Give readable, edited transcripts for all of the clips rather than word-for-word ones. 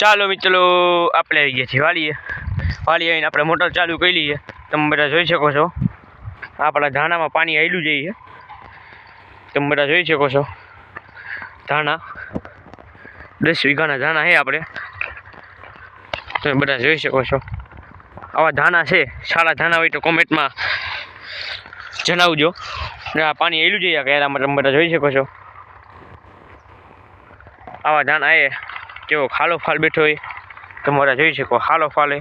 ચાલો મિત્રો આપણે આવી ગયા છીએ વાલીએ આવીને આપણે મોટર ચાલુ કરી લઈએ। તમે બધા જોઈ શકો છો આપણા ધાણામાં પાણી આવેલું જઈએ। તમે બધા જોઈ શકો છો ધાણા 10 વીઘાના ધાણા છે આપણે। તમે બધા જોઈ શકો છો આવા ધાણા છે। સારા ધાણા હોય તો કોમેન્ટમાં જણાવજો। આ પાણી આવેલું જઈએ કેરામાં તમે બધા જોઈ શકો છો આવા ધાણા એ કેવો ખાલો ફાલ બેઠો હોય તમે બધા જોઈ શકો। ખાલો ફાલે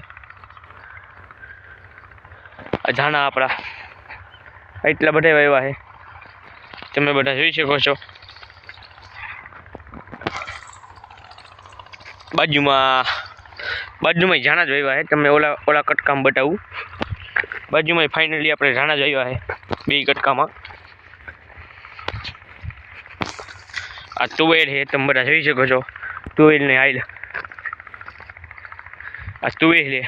ધાણા આપણા એટલા બધા વાવ્યા છે તમે બધા જોઈ શકો છો। બાજુમાં ધાણા જ વાવ્યા છે। તમને ઓલા કટકામાં બતાવું। બાજુમાં ફાઇનલી આપણે ધાણા જ વાવ્યા છે 2 કટકામાં। આ તુવેર છે તમે બધા જોઈ શકો છો। તુવેર ને આઈલ આ તુવેર છે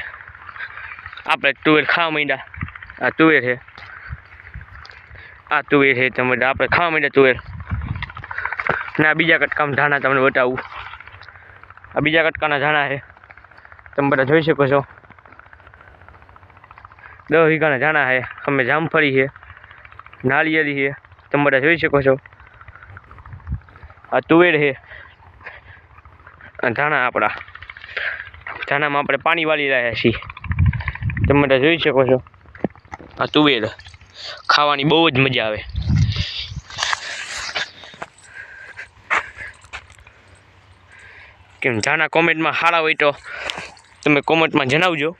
આપણે તુવેર ખાવા માંડ્યા। આ તુવેર છે તમે આપણે ખાવા માંડ્યા તુવેર ને આ બીજા કટકામાં ધાણા તમને બતાવું। આ બીજા કટકાના ધાણા છે તમે બધા જોઈ શકો છો 10 વીઘાના ધાણા છે। અમે જામફળી છે નાળિયેરી છે તમે બધા જોઈ શકો છો। આ તુવેર છે ધાણા આપણા ધાણામાં આપણે પાણી વાળી રહ્યા છીએ તમે બધા જોઈ શકો છો। આ તુવેર ખાવાની બહુ જ મજા આવે। કેમ ધાણા કોમેન્ટમાં સારા હોય તો તમે કોમેન્ટમાં જણાવજો।